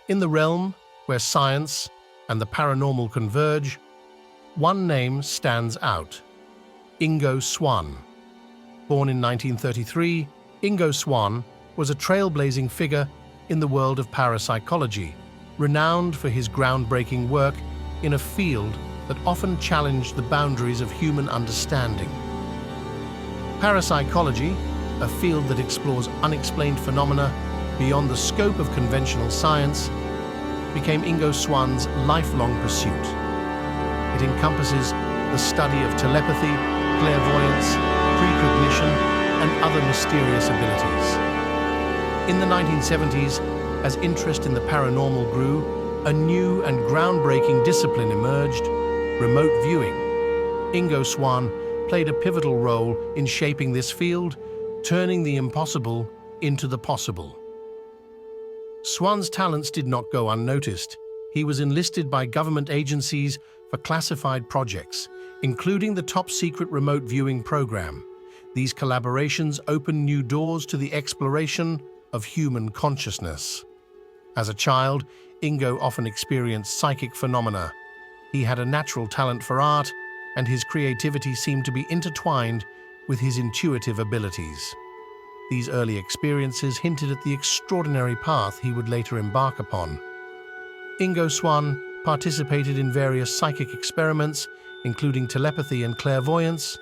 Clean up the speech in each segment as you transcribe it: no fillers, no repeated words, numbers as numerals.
In the realm where science and the paranormal converge, one name stands out: Ingo Swann. Born in 1933, Ingo Swann was a trailblazing figure in the world of parapsychology, renowned for his groundbreaking work in a field that often challenged the boundaries of human understanding. Parapsychology, a field that explores unexplained phenomena beyond the scope of conventional science, became Ingo Swann's lifelong pursuit. It encompasses the study of telepathy, clairvoyance, precognition, and other mysterious abilities. In the 1970s, as interest in the paranormal grew, a new and groundbreaking discipline emerged: remote viewing. Ingo Swann played a pivotal role in shaping this field, turning the impossible into the possible. Swann's talents did not go unnoticed. He was enlisted by government agencies for classified projects, including the top-secret remote viewing program. These collaborations opened new doors to the exploration of human consciousness. As a child, Ingo often experienced psychic phenomena. He had a natural talent for art, and his creativity seemed to be intertwined with his intuitive abilities. These early experiences hinted at the extraordinary path he would later embark upon. Ingo Swann participated in various psychic experiments, including telepathy and clairvoyance.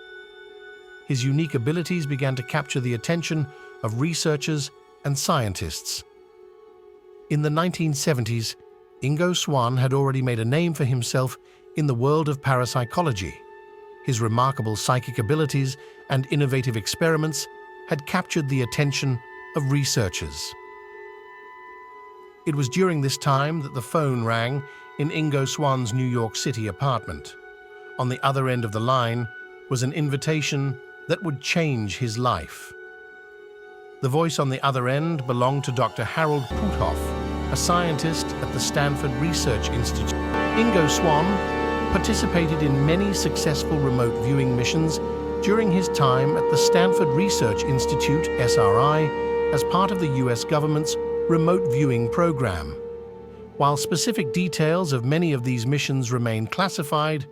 His unique abilities began to capture the attention of researchers and scientists. In the 1970s, Ingo Swann had already made a name for himself in the world of parapsychology. His remarkable psychic abilities and innovative experiments had captured the attention of researchers. It was during this time that the phone rang in Ingo Swann's New York City apartment. On the other end of the line was an invitation that would change his life. The voice on the other end belonged to Dr. Harold Puthoff, a scientist at the Stanford Research Institute. Ingo Swann participated in many successful remote viewing missions during his time at the Stanford Research Institute, SRI, as part of the US government's remote viewing program. While specific details of many of these missions remain classified,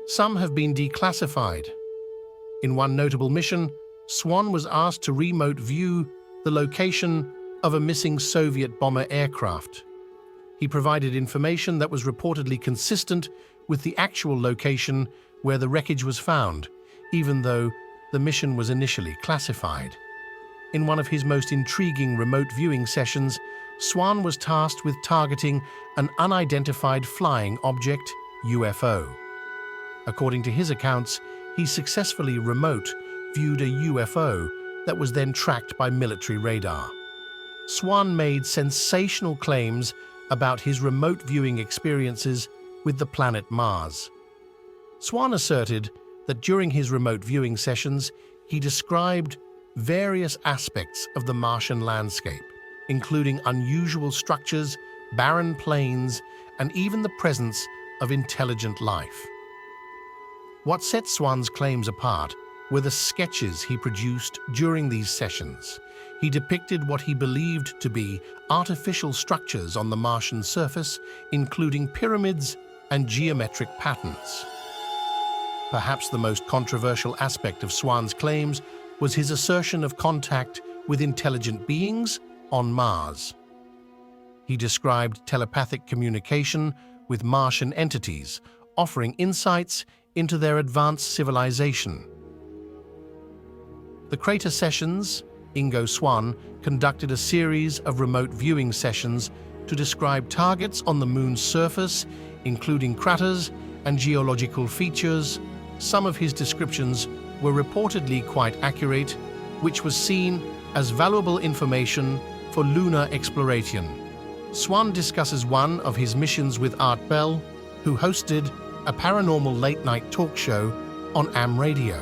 some have been declassified. In one notable mission, Swann was asked to remote view the location of a missing Soviet bomber aircraft. He provided information that was reportedly consistent with the actual location where the wreckage was found, even though the mission was initially classified. In one of his most intriguing remote viewing sessions, Swann was tasked with targeting an unidentified flying object, UFO. According to his accounts, he successfully remote viewed a UFO that was then tracked by military radar. Swann made sensational claims about his remote viewing experiences with the planet Mars. Swann asserted that during his remote viewing sessions, he described various aspects of the Martian landscape, including unusual structures, barren plains, and even the presence of intelligent life. What set Swann's claims apart were the sketches he produced during these sessions. He depicted what he believed to be artificial structures on the Martian surface, including pyramids and geometric patterns. Perhaps the most controversial aspect of Swann's claims was his assertion of contact with intelligent beings on Mars. He described telepathic communication with Martian entities, offering insights into their advanced civilization. The Crater Sessions, Ingo Swann conducted a series of remote viewing sessions to describe targets on the Moon's surface, including craters and geological features. Some of his descriptions were reportedly quite accurate, which was seen as valuable information for lunar exploration. Swann discusses one of his missions with Art Bell, who hosted a paranormal late-night talk show on AM radio.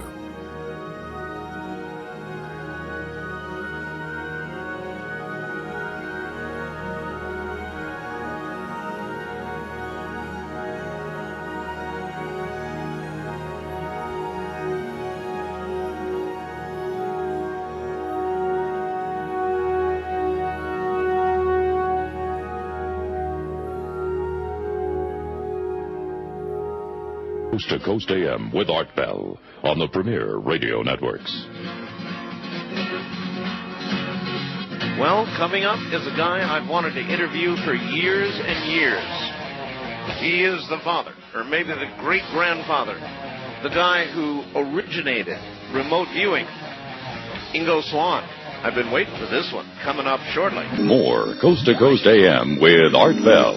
Coast to Coast AM with Art Bell on the Premier Radio Networks. Well, coming up is a guy I've wanted to interview for years and years. He is the father, or maybe the great-grandfather, the guy who originated remote viewing, Ingo Swann. I've been waiting for this one, coming up shortly. More Coast to Coast AM with Art Bell.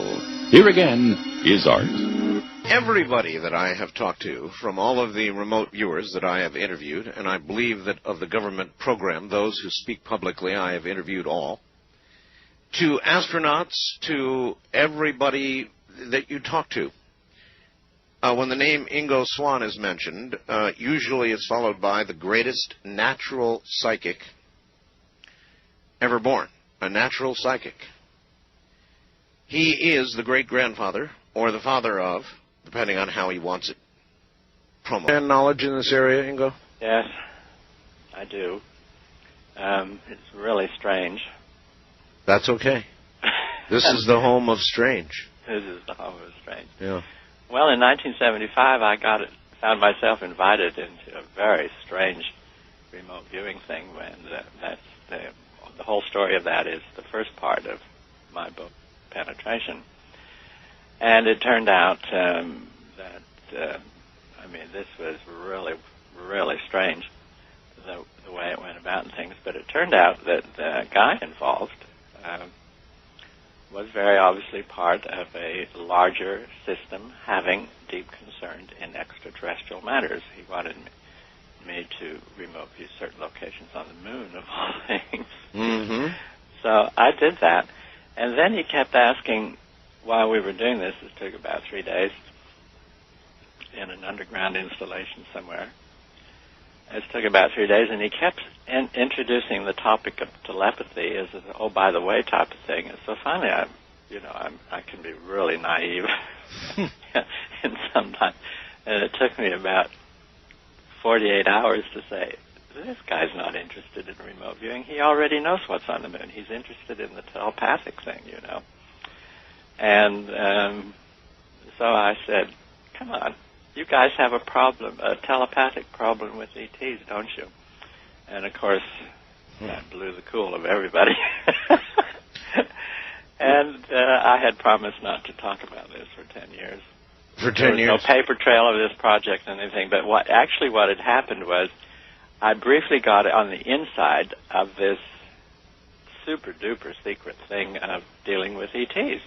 Here again is Art. Everybody that I have talked to, from all of the remote viewers that I have interviewed, and I believe that of the government program, those who speak publicly, I have interviewed all, to astronauts, to everybody that you talk to. When the name Ingo Swann is mentioned, usually it's followed by the greatest natural psychic ever born, a natural psychic. He is the great-grandfather, or the father of, depending on how he wants it, promo. And knowledge in this area, Ingo? Yes, I do. It's really strange. That's okay. This is the home of strange. This is the home of strange. Yeah. Well, in 1975, I found myself invited into a very strange remote viewing thing. That's the whole story of that is the first part of my book, Penetration. And it turned out this was really, really strange, the way it went about and things. But it turned out that the guy involved was very obviously part of a larger system having deep concern in extraterrestrial matters. He wanted me to remote view certain locations on the moon, of all things. Mm-hmm. So I did that. And then he kept asking, while we were doing this, it took about 3 days in an underground installation somewhere. It took about 3 days, and he kept introducing the topic of telepathy as an oh, by the way type of thing. And so finally, I can be really naive and sometimes, and it took me about 48 hours to say, this guy's not interested in remote viewing. He already knows what's on the moon. He's interested in the telepathic thing, And so I said, come on, you guys have a problem, a telepathic problem with ETs, don't you? And, of course, that blew the cool of everybody. And I had promised not to talk about this for 10 years. For 10 years? There was no paper trail of this project and anything. But what had happened was I briefly got on the inside of this super-duper secret thing of dealing with ETs.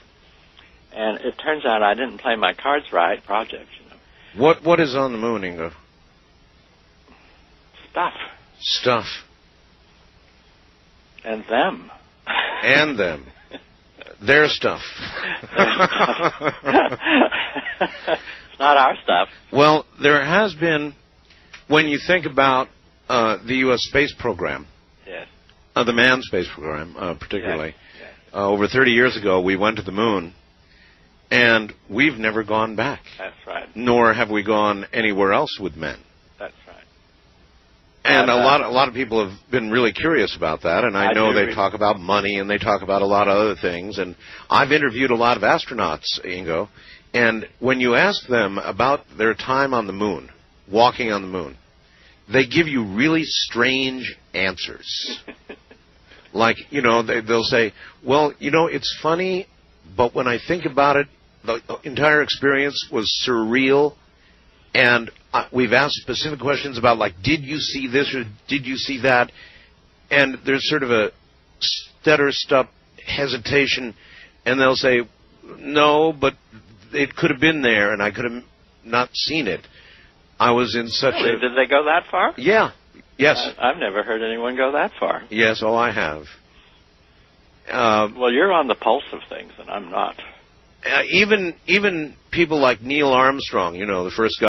And it turns out I didn't play my cards right, project, What is on the moon, Ingo? Stuff. Stuff. And them. And them. Their stuff. It's not our stuff. Well, there has been, when you think about the U.S. space program, yes. The manned space program particularly, yes. Over 30 years ago we went to the moon, and we've never gone back. That's right. Nor have we gone anywhere else with men. That's right. And a lot of people have been really curious about that, and I know they talk about money and they talk about a lot of other things. And I've interviewed a lot of astronauts, Ingo, and when you ask them about their time on the moon, walking on the moon, they give you really strange answers. Like, they'll say, well, it's funny, but when I think about it, the entire experience was surreal, and we've asked specific questions about, like, did you see this or did you see that? And there's sort of a stutter-step hesitation, and they'll say, no, but it could have been there, and I could have not seen it. I was in such Really? Did they go that far? Yeah. Yes. I've never heard anyone go that far. Yes, I have. Well, you're on the pulse of things, and I'm not. Even people like Neil Armstrong, the first guy